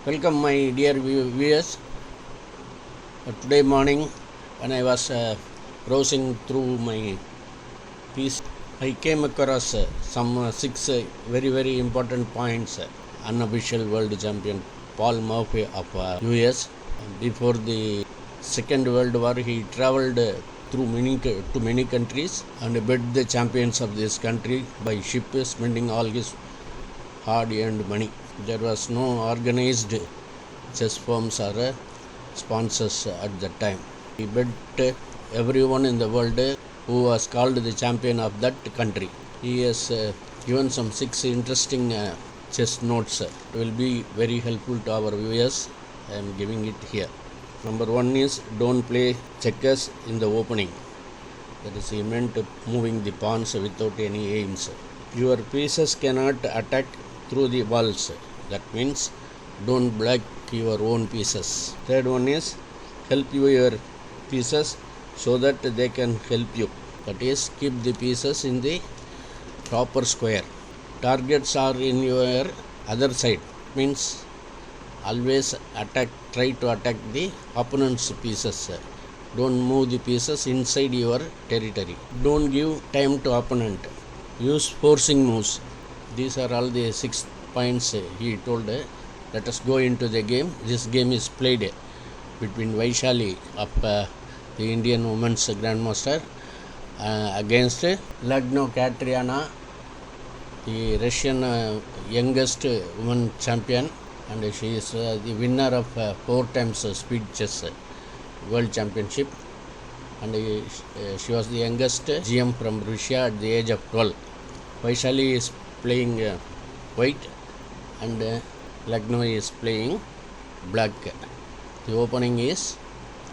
Welcome my dear viewers. Today morning when I was browsing through my piece, I came across some 6 very important points. Unofficial world champion Paul Murphy of US. Before the Second World War, he traveled through many countries and bet the champions of this country by ship, spending all his hard-earned money. There was no organized chess firms or sponsors at that time. He bet everyone in the world who was called the champion of that country. He has given some 6 interesting chess notes. It will be very helpful to our viewers. I am giving it here. Number 1 is don't play checkers in the opening. That is, he meant moving the pawns without any aims. Your pieces cannot attack through the walls. That means don't block your own pieces. Third one is help your pieces so that they can help you. That is, keep the pieces in the proper square. Targets are in your other side. Means always try to attack the opponent's pieces. Don't move the pieces inside your territory. Don't give time to opponent. Use forcing moves. These are all the 6 points he told. Let us go into the game. This game is played between Vaishali of the Indian women's Grandmaster against Lagno Kateryna, the Russian youngest woman champion, and she is the winner of 4 times speed chess world championship, and she was the youngest GM from Russia at the age of 12. Vaishali is playing white and Lagno is playing black. The opening is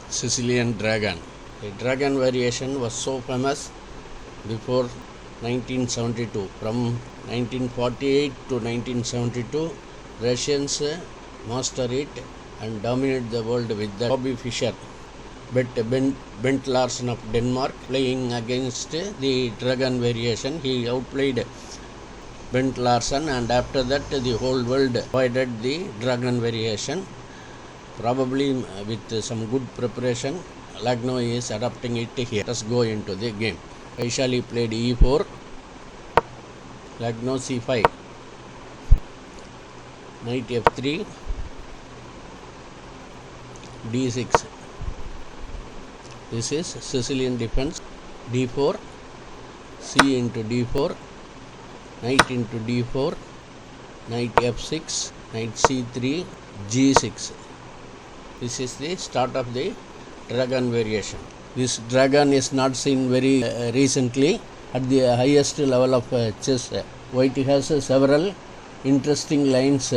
Sicilian Dragon. The dragon variation was so famous before 1972. From 1948 to 1972, Russians master it and dominate the world with the Bobby Fischer. But Bent Larsen of Denmark, playing against the dragon variation, he outplayed Bent Larsen, and after that the whole world avoided the dragon variation. Probably with some good preparation, Lagno is adopting it here. Let us go into the game. Vaishali played e4, Lagno c5, knight f3, d6. This is Sicilian defense. d4, c into d4, knight into d4, knight f6, knight c3, g6. This is the start of the dragon variation. This dragon is not seen very recently at the highest level of chess. White has several interesting lines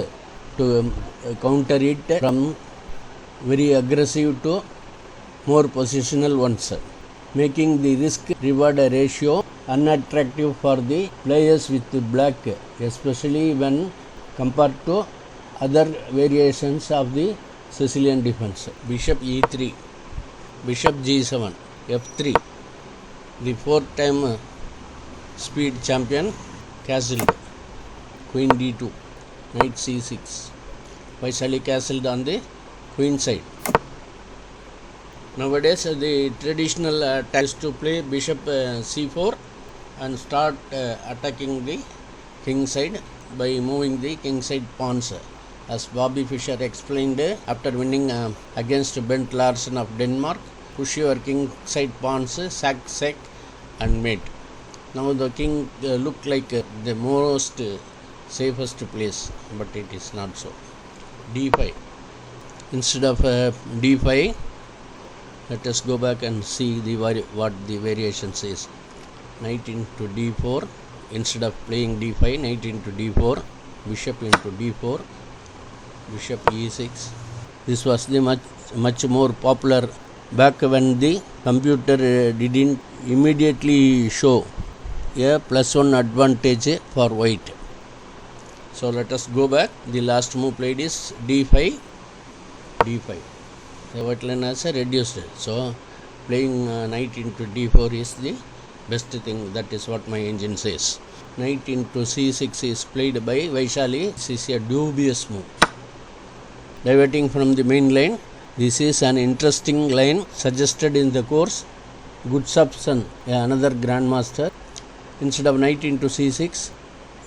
to counter it, from very aggressive to more positional ones, making the risk reward ratio unattractive for the players with black, especially when compared to other variations of the Sicilian defense. Bishop e3, bishop g7, f3. The 4th time speed champion castled. Queen d2, knight c6. Vaishali castled on the queen side. Nowadays the traditional is to play bishop c4 and start attacking the king side by moving the king side pawns. As Bobby Fischer explained after winning against Bent Larsen of Denmark, push your king side pawns, sack, and mate. Now the king look like the most safest place, but it is not so. d5. Instead of d5, let us go back and see what the variations is. Knight into d4. Instead of playing d5, knight into d4, bishop into d4, bishop e6. This was the much more popular back when the computer didn't immediately show a +1 advantage for white. So let us go back. The last move played is d5, d5. The white line has reduced. So playing knight into d4 is the best thing. That is what my engine says. Knight into c6 is played by Vaishali. This is a dubious move. diverting from the main line. This is an interesting line suggested in the course. Gustafsson, another grandmaster. Instead of knight into c6,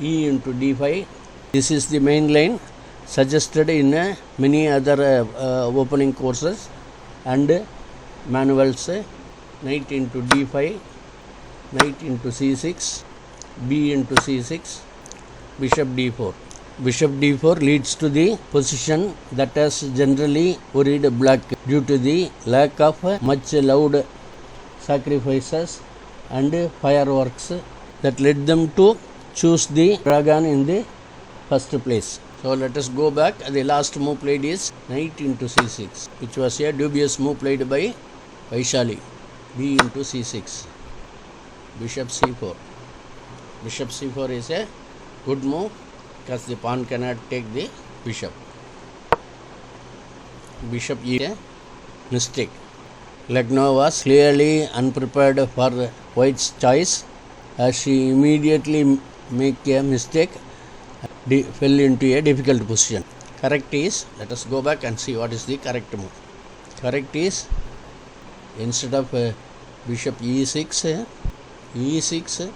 e into d5. This is the main line suggested in many other opening courses and manuals. Knight into d5, knight into c6, b into c6, bishop d4. Bishop d4 leads to the position that has generally worried black due to the lack of much loud sacrifices and fireworks that led them to choose the dragon in the first place. So let us go back. The last move played is knight into c6, which was a dubious move played by Vaishali. B into c6, bishop c4. Bishop c4 is a good move because the pawn cannot take the bishop. Bishop e is a mistake. Lagno was clearly unprepared for white's choice as she immediately make a mistake, fell into a difficult position. Correct is, let us go back and see what is the correct move. Correct is, instead of bishop e6, e6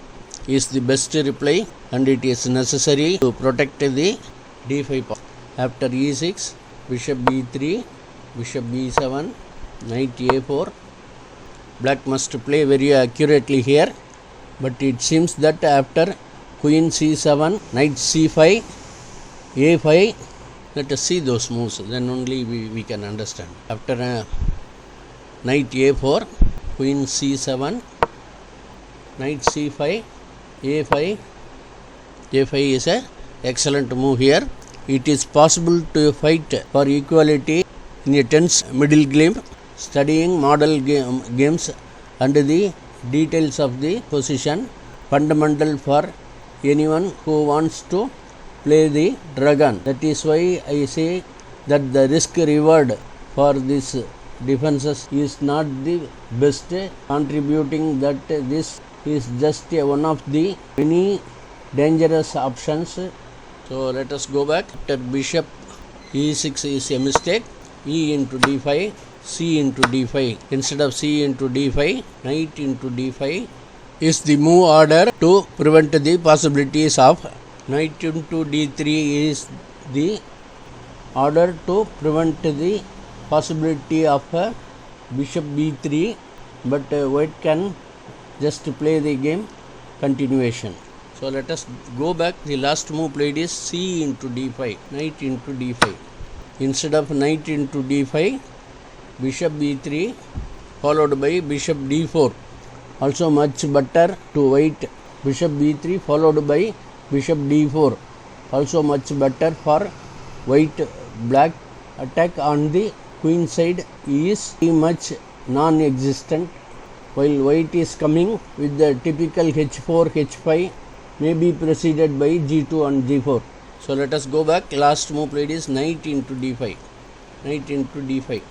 is the best reply and it is necessary to protect the d5 pawn. After e6, bishop b3, bishop b7, knight a4. Black must play very accurately here, but it seems that after queen c7, knight c5, a5, let us see those moves, then only we can understand. After knight a4, queen c7, knight c5, a5. a5 is a excellent move here. It is possible to fight for equality in a tense middle game. Studying model games and the details of the position fundamental for anyone who wants to play the dragon. That is why I say that the risk reward for this defenses is not the best, contributing that this is just one of the many dangerous options. So let us go back. After bishop e6 is a mistake. E into d5, c into d5. Instead of c into d5, knight into d5 is the move order to prevent the possibilities of knight into d3 is the order to prevent the possibility of bishop b3, but white can just play the game continuation. So let us go back. The last move played is c into d5, knight into d5. Instead of knight into d5, bishop b3 followed by bishop d4. Also much better to white. Bishop b3 followed by bishop d4. Also much better for white. Black attack on the queen side is pretty much non-existent, while white is coming with the typical h4, h5 may be preceded by g2 and g4. So let us go back. Last move played is knight into d5. Knight into d5.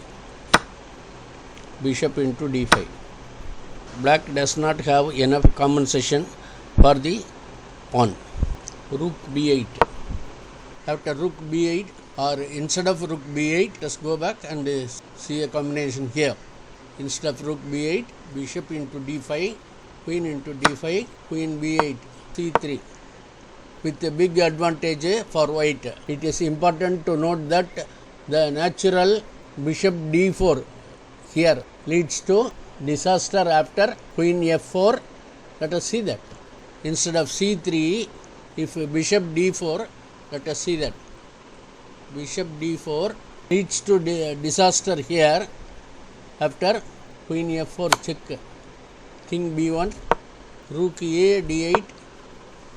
Bishop into d5. Black does not have enough compensation for the pawn. Rook b8. After rook b8, or instead of rook b8, let us go back and see a combination here. Instead of rook b8, bishop into d5, queen into d5, queen b8, c3. With a big advantage for white. It is important to note that the natural bishop d4 here leads to disaster after queen f4. Let us see that. Instead of c3, if bishop d4, let us see that. Bishop d4 leads to disaster here after queen f4 check, king b1, rook a d8,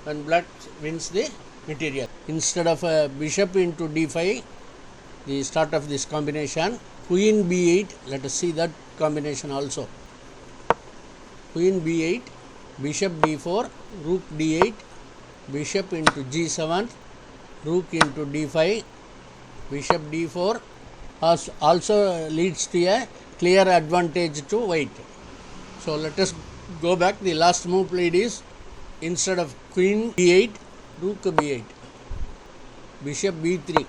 and black wins the material. Instead of bishop into d5, the start of this combination, queen b8, let us see that combination also. Queen b8, bishop d4, rook d8, bishop into g7, rook into d5, bishop d4 also leads to a clear advantage to white. So let us go back. The last move played is instead of queen b8, rook b8, bishop b3,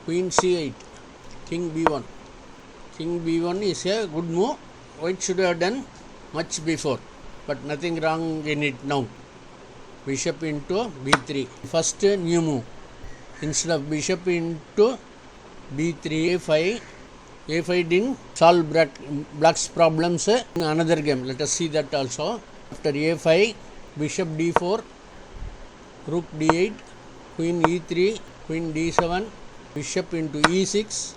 queen c8, king b1. King b1 is a good move. White should have done much before, but nothing wrong in it now. Bishop into b3. First new move. Instead of bishop into b3, a5. a5 didn't solve black's problems in another game. Let us see that also. After a5, bishop d4, rook d8, queen e3, queen d7, bishop into e6,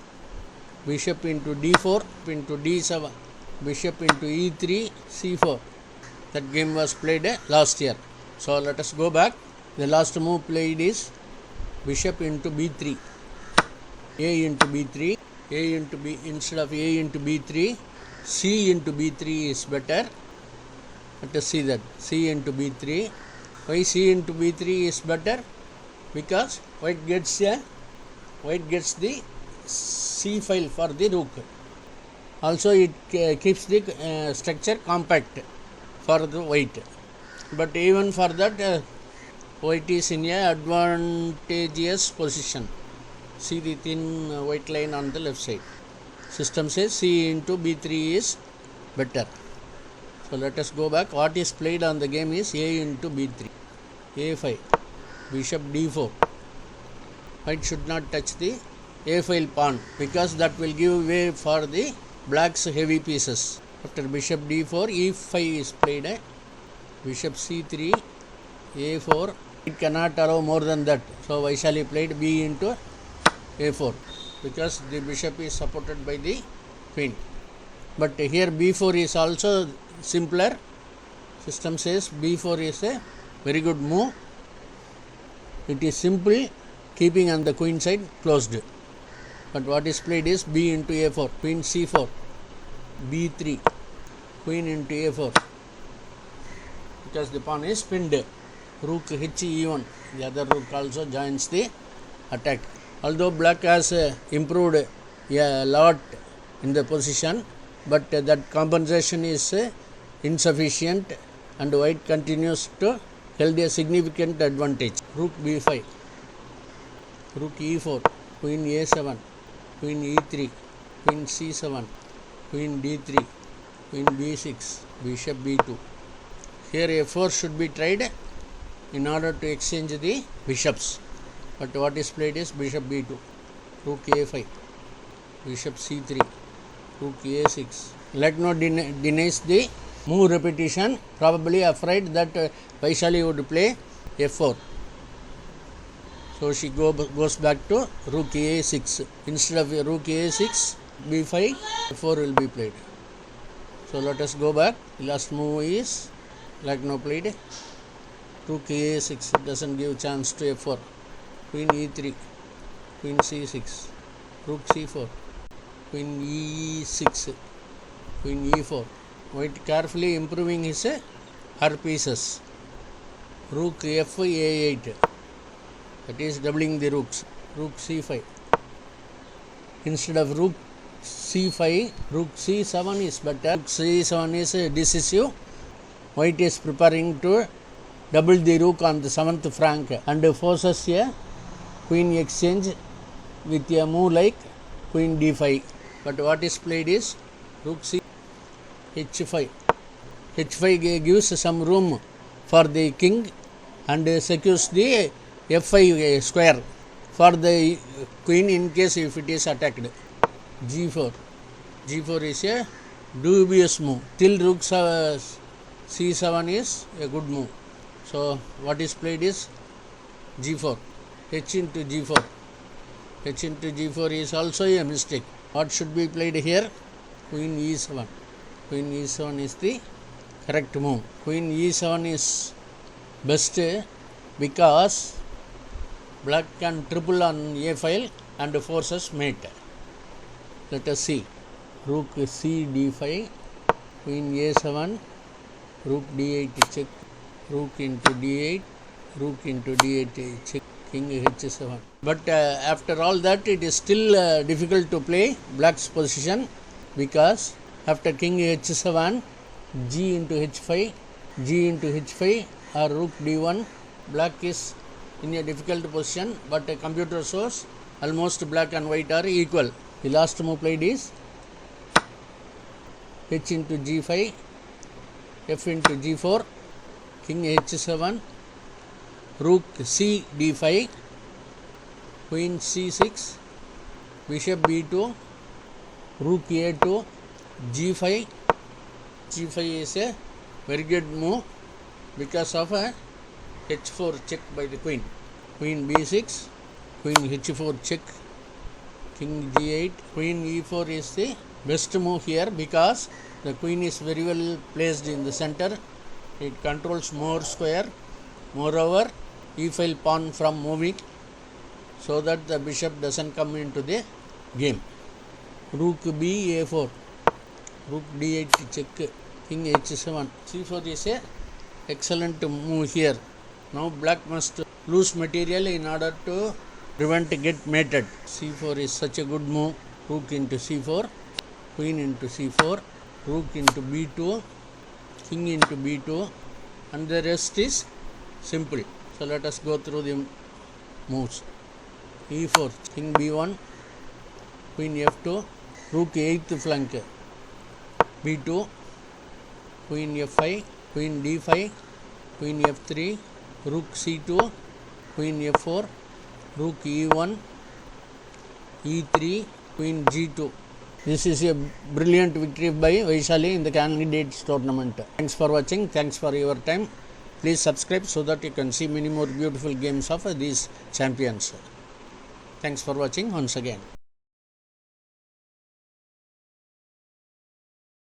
bishop into d4, into d7, bishop into e3, c4. That game was played last year. So let us go back. The last move played is bishop into b3, a into b3, a into b, instead of a into b3, c into b3 is better. Let us see that. C into b3. Why c into b3 is better? Because white gets the c file for the rook. Also it keeps the structure compact for the white. But even for that, white is in a advantageous position. See the thin white line on the left side. System says c into b3 is better. So let us go back. What is played on the game is a into b3, a5, bishop d4. White should not touch the a file pawn because that will give way for the black's heavy pieces. After bishop d4, e5 is played. Bishop c3, a4. It cannot allow more than that. So Vaishali played b into a4 because the bishop is supported by the queen. But here b4 is also simpler. System says b4 is a very good move. It is simple, keeping on the queen side closed. But what is played is b into a4, queen c4, b3, queen into a4 because the pawn is pinned. Rook h e1. The other rook also joins the attack. Although black has improved a lot in the position, but that compensation is insufficient and white continues to hold a significant advantage. Rook b5, rook e4, queen a7, queen e3, queen c7, queen d3, queen b6, bishop b2. Here a4 should be tried in order to exchange the bishops. But what is played is bishop b2, rook a5, bishop c3, rook a6. Lagno denies the move repetition, probably afraid that Vaishali would play f4. So she goes back to rook a6. Instead of rook a6, b5, f4 will be played. So let us go back. The last move is Lagno played rook a6. It doesn't give chance to f4. Queen e3, queen c6, rook c4, queen e6, queen e4. White carefully improving his her pieces. Rook f a8, that is doubling the rooks. Rook c5. Instead of rook c5, rook c7 is better. Rook c7 is decisive. White is preparing to double the rook on the 7th rank and forces a queen exchange with a move like queen d5. But what is played is rook c h5. h5 gives some room for the king and secures the f5 square for the queen in case if it is attacked. g4. g4 is a dubious move. Till rook c7 is a good move. So what is played is g4. h into g4. h into g4 is also a mistake. What should be played here? Queen e7. Queen e7 is the correct move. Queen e7 is best because black can triple on a file and forces mate. Let us see. Rook c d5, queen a7, rook d8 check, rook into d8, rook into d8 check, king h7. But after all that, it is still difficult to play black's position because after king h7, g into h5, g into h5 or rook d1, black is in a difficult position, but a computer shows almost black and white are equal. The last move played is h into g5, f into g4, king h7, rook c d5, queen c6, bishop b2, rook a2, g5. g5 is a very good move because of a h4 check by the queen. Queen b6, queen h4 check, king g8, queen e4 is the best move here because the queen is very well placed in the center. It controls more square. Moreover, e-file pawn from moving so that the bishop doesn't come into the game. Rook b a4, rook d8 check, king h7, c4 is a excellent move here. Now black must lose material in order to prevent get mated. c4 is such a good move. Rook into c4, queen into c4, rook into b2, king into b2, and the rest is simple. So let us go through the moves. e4, king b1, queen f2, rook 8th flank, b2, queen f5, queen d5, queen f3, rook c2, queen f4, rook e1, e3, queen g2. This is a brilliant victory by Vaishali in the candidates tournament. Thanks for watching. Thanks for your time. Please subscribe so that you can see many more beautiful games of these champions. Thanks for watching once again.